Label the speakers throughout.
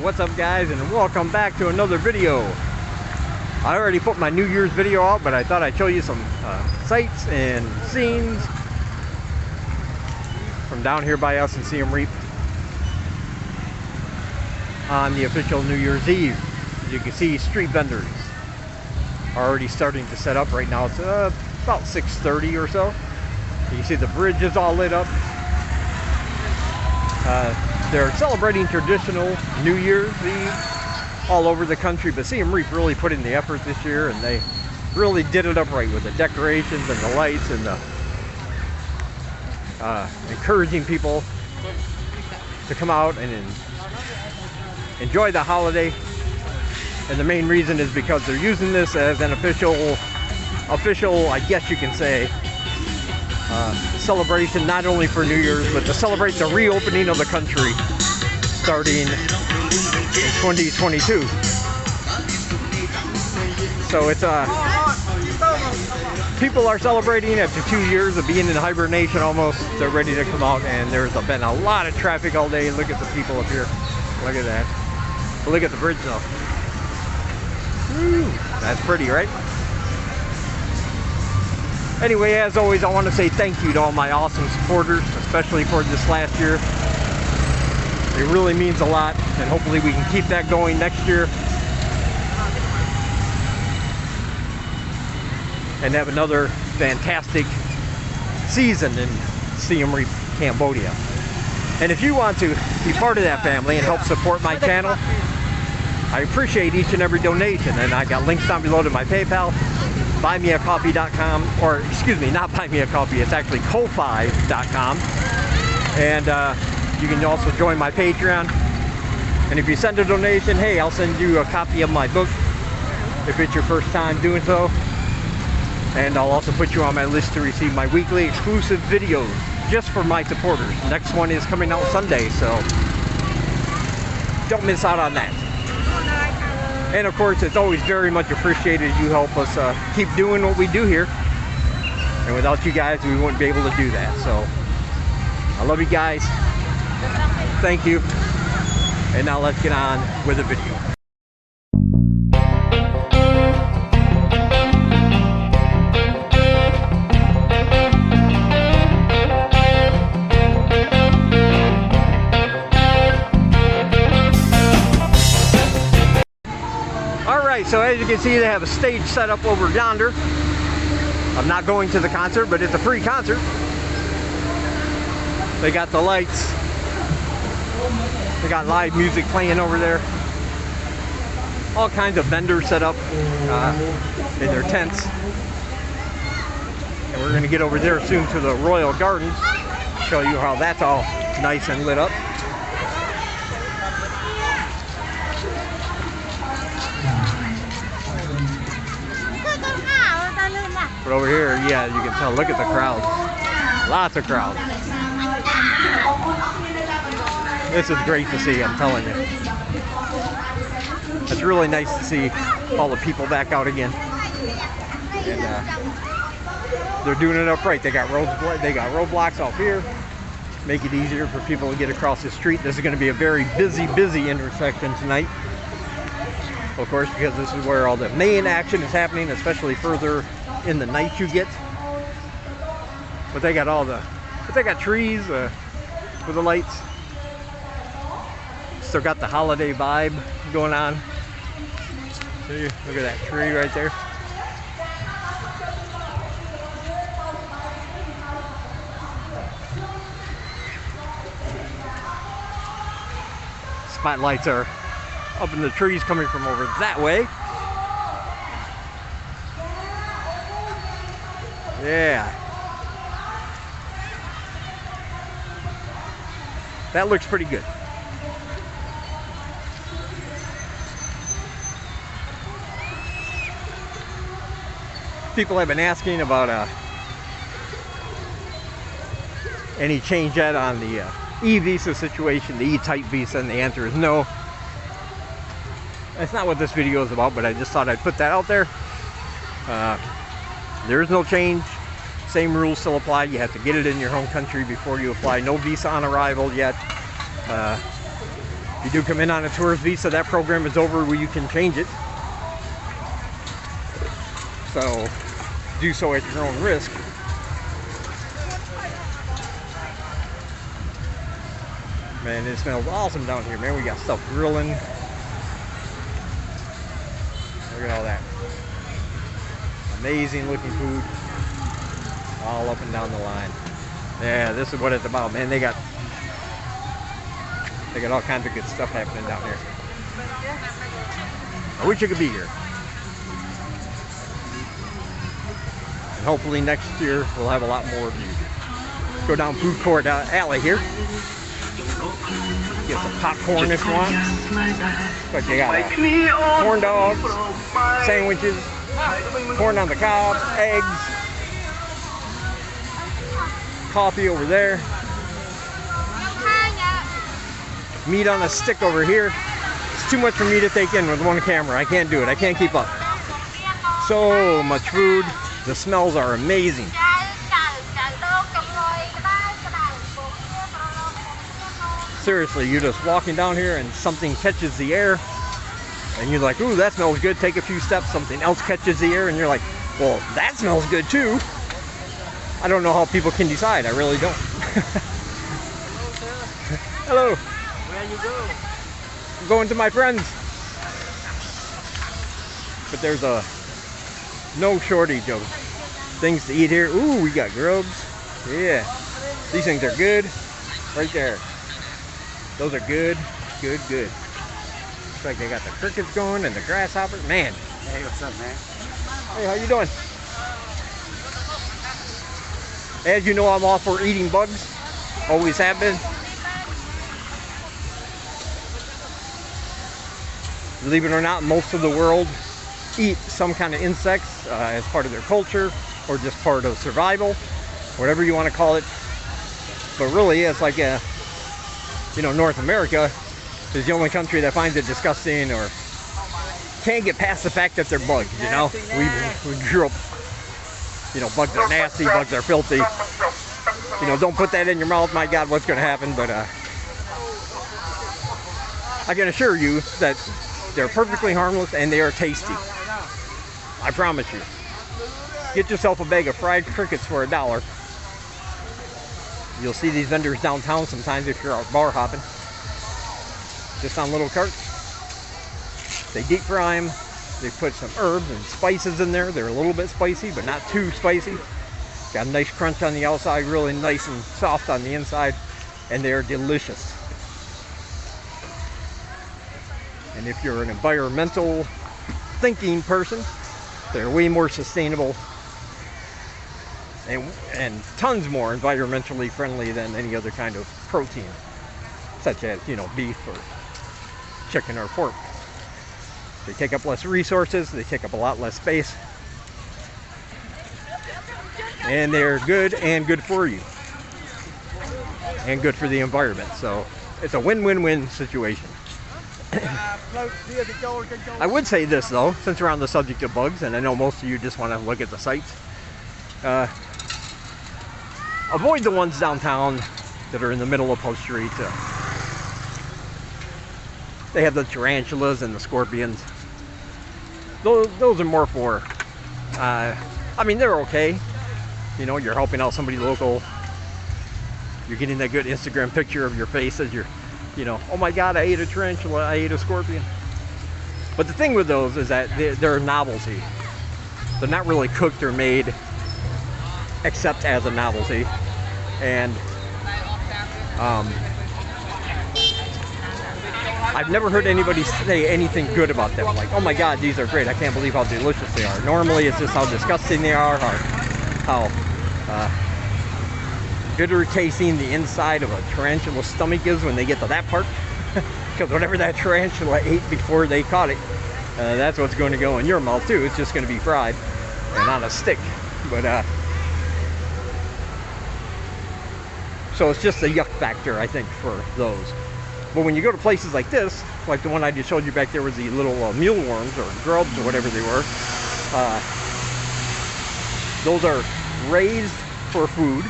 Speaker 1: What's up, guys, and welcome back to another video. I already put my New Year's video out, but I thought I'd show you some sights and scenes from down here by us in Siem Reap on the official New Year's Eve. As you can see, street vendors are already starting to set up. Right now it's about 6:30 or so. You can see the bridge is all lit up. They're celebrating traditional New Year's Eve all over the country, but Siem Reap really put in the effort this year, and they really did it up right with the decorations and the lights and the encouraging people to come out and enjoy the holiday. And the main reason is because they're using this as an official, I guess you can say, celebration not only for New Year's, but to celebrate the reopening of the country starting in 2022. So it's people are celebrating after 2 years of being in hibernation almost. They're ready to come out, and there's been a lot of traffic all day. Look at the people up here. Look at that. But look at the bridge though. Woo, that's pretty, right? Anyway, as always, I want to say thank you to all my awesome supporters, especially for this last year. It really means a lot, and hopefully we can keep that going next year and have another fantastic season in Siem Reap, Cambodia. And if you want to be part of that family and help support my channel, I appreciate each and every donation, and I got links down below to my PayPal, buymeacoffee.com, or excuse me, not buymeacoffee, it's actually ko-fi.com. And you can also join my Patreon. And if you send a donation, hey, I'll send you a copy of my book if it's your first time doing so. And I'll also put you on my list to receive my weekly exclusive videos just for my supporters. Next one is coming out Sunday, so don't miss out on that. And of course, it's always very much appreciated. You help us keep doing what we do here. And without you guys, we wouldn't be able to do that. So I love you guys. Thank you. And now let's get on with the video. So as you can see, they have a stage set up over yonder. I'm not going to the concert, but it's a free concert. They got the lights. They got live music playing over there. All kinds of vendors set up in their tents. And we're going to get over there soon to the Royal Gardens. Show you how that's all nice and lit up. But over here, yeah, you can tell, look at the crowds. Lots of crowds. This is great to see, I'm telling you. It's really nice to see all the people back out again. And they're doing it up right. They got roadblocks off here. Make it easier for people to get across the street. This is going to be a very busy intersection tonight. Of course, because this is where all the main action is happening, especially further in the night you get. But they got trees with the lights. Still got the holiday vibe going on. See, look at that tree right there. Spotlights are up in the trees coming from over that way. Yeah. That looks pretty good. People have been asking about any change yet on the e-visa situation, the E-type visa, and the answer is no. That's not what this video is about, but I just thought I'd put that out there. There is no change. Same rules still apply. You have to get it in your home country before you apply. No visa on arrival yet. If you do come in on a tourist visa, that program is over where you can change it. So do so at your own risk. Man, it smells awesome down here, man. We got stuff grilling. Look at all that. Amazing looking food. All up and down the line. Yeah, this is what it's about, man. They got all kinds of good stuff happening down here. I wish you could be here. And hopefully next year we'll have a lot more of you. Let's go down food court alley here. Get some popcorn if you want. But you got corn dogs, sandwiches, corn on the cob, eggs, coffee over there, meat on a stick over here. It's too much for me to take in with one camera. I can't do it. I can't keep up. So much food. The smells are amazing. Seriously, you're just walking down here and something catches the air and you're like, ooh, that smells good. Take a few steps, something else catches the air and you're like, well, that smells good too. I don't know how people can decide. I really don't. Hello. Where you go? I'm going to my friends. But there's no shortage of things to eat here. Ooh, we got grubs. Yeah. These things are good. Right there. Those are good, good, good. Looks like they got the crickets going and the grasshoppers. Man.
Speaker 2: Hey, what's up, man?
Speaker 1: Hey, how you doing? As you know, I'm all for eating bugs. Always have been. Believe it or not, most of the world eat some kind of insects as part of their culture or just part of survival, whatever you want to call it. But really, it's like North America is the only country that finds it disgusting or can't get past the fact that they're bugs, you know? We grew up, bugs are nasty, bugs are filthy. Don't put that in your mouth, my God, what's going to happen? But I can assure you that they're perfectly harmless and they are tasty. I promise you. Get yourself a bag of fried crickets for $1. You'll see these vendors downtown sometimes if you're out bar hopping. Just on little carts. They deep fry them. They put some herbs and spices in there. They're a little bit spicy, but not too spicy. Got a nice crunch on the outside, really nice and soft on the inside, and they are delicious. And if you're an environmental thinking person, they're way more sustainable and tons more environmentally friendly than any other kind of protein, such as, beef or chicken or pork. They take up less resources, they take up a lot less space, and they're good and good for you, and good for the environment. So it's a win-win-win situation. I would say this though, since we're on the subject of bugs, and I know most of you just want to look at the sights, avoid the ones downtown that are in the middle of Post Street. They have the tarantulas and the scorpions. Those are more for, they're okay. You're helping out somebody local. You're getting that good Instagram picture of your face as you're, oh my God, I ate a tarantula, I ate a scorpion. But the thing with those is that they're a novelty. They're not really cooked or made except as a novelty. And I've never heard anybody say anything good about them. Like, oh my God, these are great. I can't believe how delicious they are. Normally it's just how disgusting they are, how bitter tasting the inside of a tarantula's stomach is when they get to that part. Because whatever that tarantula ate before they caught it, that's what's going to go in your mouth too. It's just going to be fried and on a stick. But so it's just a yuck factor, I think, for those. But when you go to places like this, like the one I just showed you back there was the little mealworms or grubs or whatever they were, those are raised for food.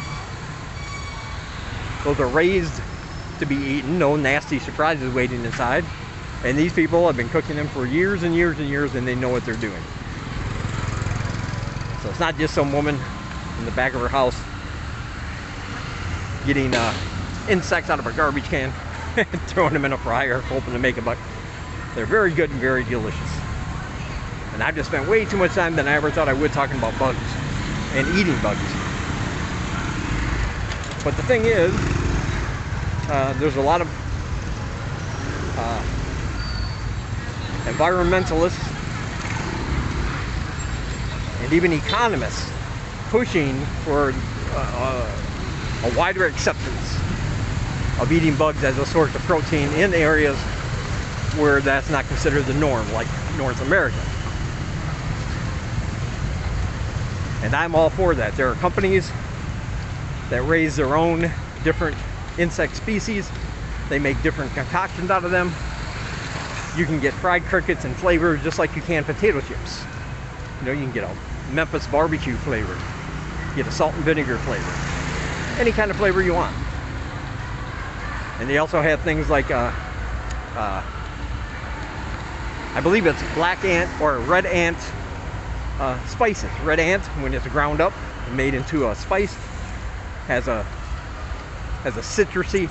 Speaker 1: Those are raised to be eaten, no nasty surprises waiting inside. And these people have been cooking them for years and years and years, and they know what they're doing. So it's not just some woman in the back of her house getting insects out of a garbage can and throwing them in a fryer hoping to make a buck. They're very good and very delicious. And I've just spent way too much time than I ever thought I would talking about bugs and eating bugs. But the thing is, there's a lot of environmentalists and even economists pushing for a wider acceptance of eating bugs as a source of protein in areas where that's not considered the norm, like North America. And I'm all for that. There are companies that raise their own different insect species. They make different concoctions out of them. You can get fried crickets and flavors just like you can potato chips. You know, you can get a Memphis barbecue flavor, get a salt and vinegar flavor, any kind of flavor you want. And they also have things like I believe it's black ant or red ant spices. Red ant, when it's ground up and made into a spice, has a citrusy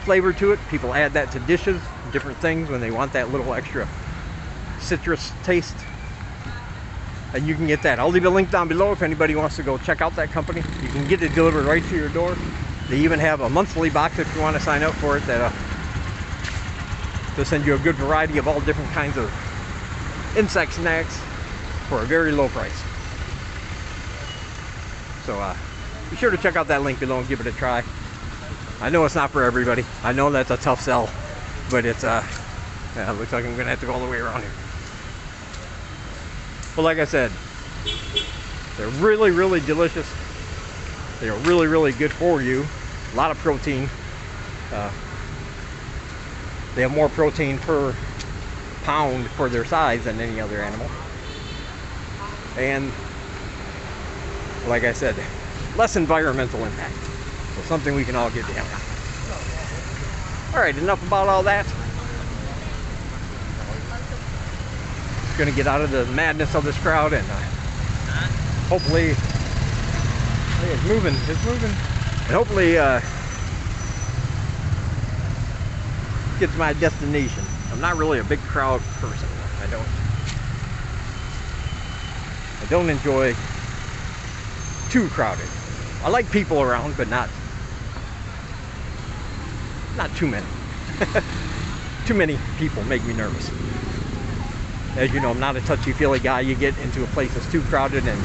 Speaker 1: flavor to it. People add that to dishes, different things, when they want that little extra citrus taste. And you can get that. I'll leave a link down below if anybody wants to go check out that company. You can get it delivered right to your door. They even have a monthly box if you want to sign up for it, that they'll send you a good variety of all different kinds of insect snacks for a very low price. So be sure to check out that link below and give it a try. I know it's not for everybody. I know that's a tough sell, but it's yeah, it looks like I'm gonna have to go all the way around here. But like I said, they're really, really delicious. They're really, really good for you. A lot of protein. They have more protein per pound for their size than any other animal. And like I said, less environmental impact. So something we can all get down. Alright, enough about all that. Gonna get out of the madness of this crowd and hopefully it's moving, and hopefully get to my destination. I'm not really a big crowd person. I don't enjoy too crowded. I like people around, but not too many. Too many people make me nervous. As you know, I'm not a touchy-feely guy. You get into a place that's too crowded and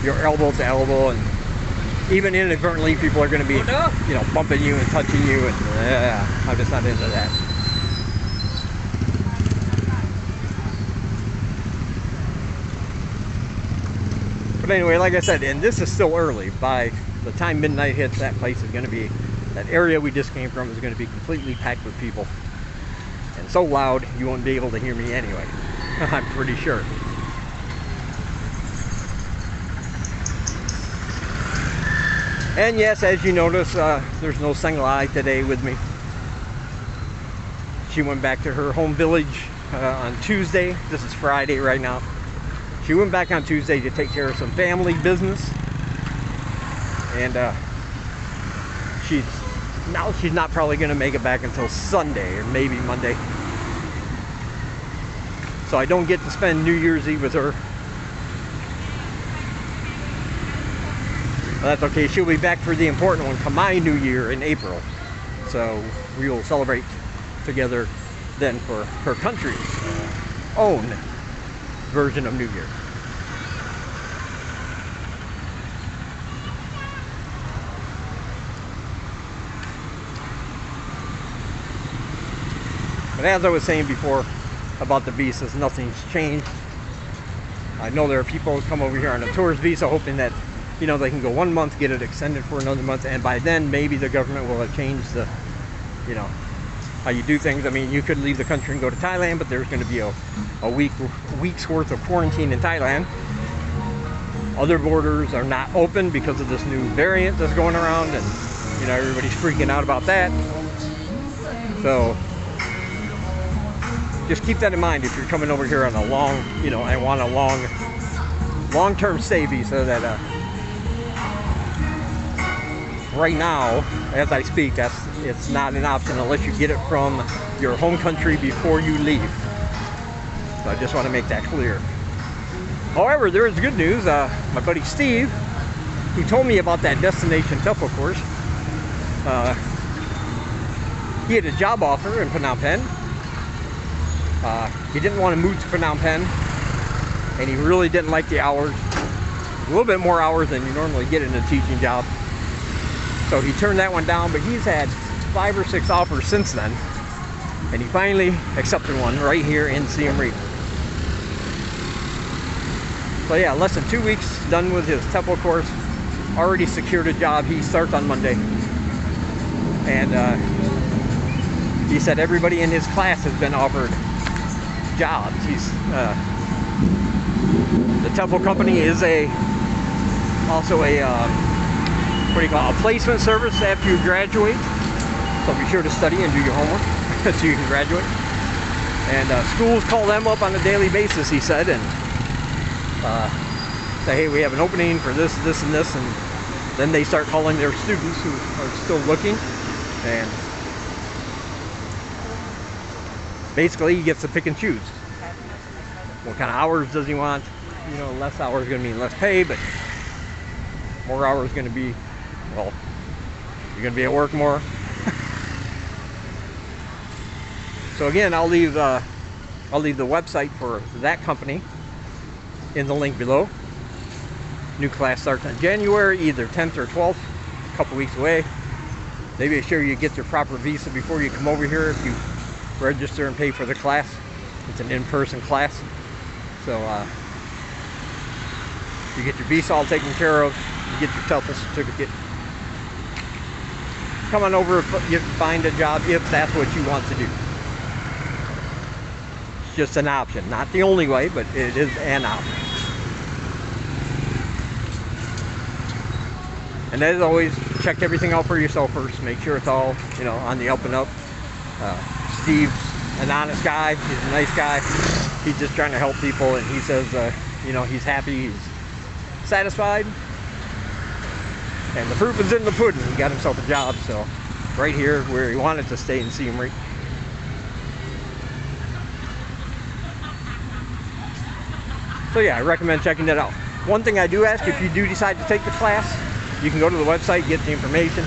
Speaker 1: you're elbow to elbow, and even inadvertently people are going to be, you know, bumping you and touching you, and I'm just not into that. But anyway, like I said, and this is still early. By the time midnight hits, that place is going to be, that area we just came from is going to be completely packed with people. And so loud, you won't be able to hear me anyway. I'm pretty sure. And yes, as you notice, there's no Senglai today with me. She went back to her home village on Tuesday. This is Friday right now. She went back on Tuesday to take care of some family business. And she's not probably going to make it back until Sunday or maybe Monday. So I don't get to spend New Year's Eve with her. Well, that's okay. She'll be back for the important one, Khmer New Year, in April. So we will celebrate together then for her country's own version of New Year. But as I was saying before about the visas, nothing's changed. I know there are people who come over here on a tourist visa hoping that, you know, they can go 1 month, get it extended for another month, and by then maybe the government will have changed the, you know, how you do things. I mean, you could leave the country and go to Thailand, but there's going to be a week's worth of quarantine in Thailand. Other borders are not open because of this new variant that's going around, and you know, everybody's freaking out about that. So just keep that in mind if you're coming over here on a long, you know, and want a long-term stay visa. That right now, as I speak, it's not an option unless you get it from your home country before you leave. So I just want to make that clear. However, there is good news. My buddy Steve, who told me about that destination TEFL course, he had a job offer in Phnom Penh. He didn't want to move to Phnom Penh, and he really didn't like the hours. A little bit more hours than you normally get in a teaching job. So he turned that one down, but he's had 5 or 6 offers since then, and he finally accepted one right here in Siem Reap. So yeah, less than 2 weeks done with his TEFL course, already secured a job. He starts on Monday, and he said everybody in his class has been offered jobs. The TEFL company is also a what do you call it, a placement service after you graduate. So be sure to study and do your homework so you can graduate. And schools call them up on a daily basis, he said, and say, hey, we have an opening for this, this, and this, and then they start calling their students who are still looking, and basically he gets to pick and choose. What kind of hours does he want? You know, less hours is going to mean less pay, but more hours is going to be, well, you're going to be at work more. So again, I'll leave the website for that company in the link below. New class starts in January, either 10th or 12th, a couple weeks away. They make sure you get your proper visa before you come over here if you register and pay for the class. It's an in-person class. So you get your visa all taken care of, you get your TEFL certificate. Come on over, you find a job if that's what you want to do. It's just an option, not the only way, but it is an option. And as always, check everything out for yourself first. Make sure it's all, you know, on the up and up. Steve's an honest guy. He's a nice guy. He's just trying to help people, and he says, you know, he's happy, he's satisfied, and the proof is in the pudding. He got himself a job, so right here where he wanted to stay in Siem Reap. So yeah, I recommend checking that out. One thing I do ask, if you do decide to take the class, you can go to the website, get the information.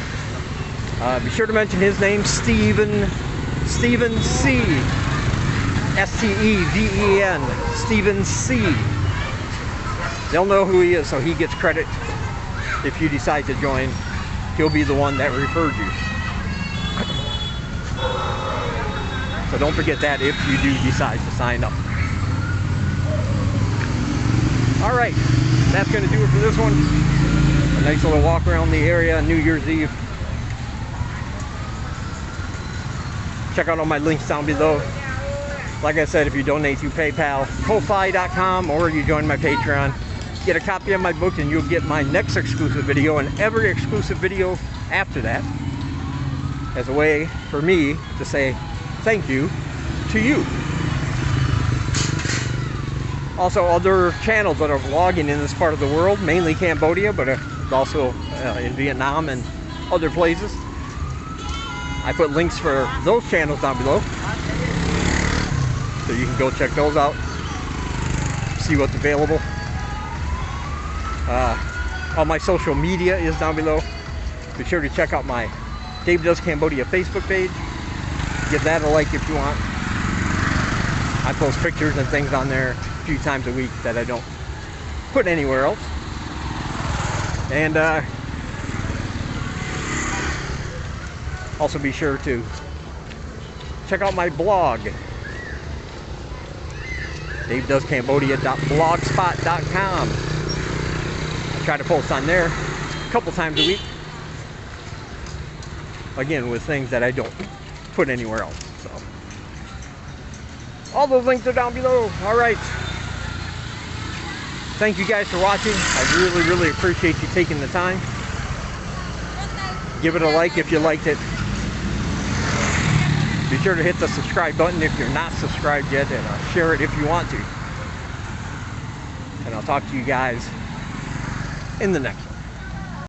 Speaker 1: Be sure to mention his name, Steven C. S-T-E-V-E-N, Steven C. They'll know who he is, so he gets credit if you decide to join. He'll be the one that referred you. So don't forget that if you do decide to sign up. Alright, that's going to do it for this one. A nice little walk around the area on New Year's Eve. Check out all my links down below. Like I said, if you donate through PayPal, Ko-Fi.com, or you join my Patreon, get a copy of my book and you'll get my next exclusive video and every exclusive video after that, as a way for me to say thank you to you. Also, other channels that are vlogging in this part of the world, mainly Cambodia, but also in Vietnam and other places. I put links for those channels down below, so you can go check those out, see what's available. All my social media is down below. Be sure to check out my Dave Does Cambodia Facebook page. Give that a like if you want. I post pictures and things on there a few times a week that I don't put anywhere else. And also be sure to check out my blog, davedoescambodia.blogspot.com. I try to post on there a couple times a week, again with things that I don't put anywhere else. So all those links are down below. Alright, thank you guys for watching. I really appreciate you taking the time. Give it a like if you liked it. Be sure to hit the subscribe button if you're not subscribed yet, and share it if you want to. And I'll talk to you guys in the next one.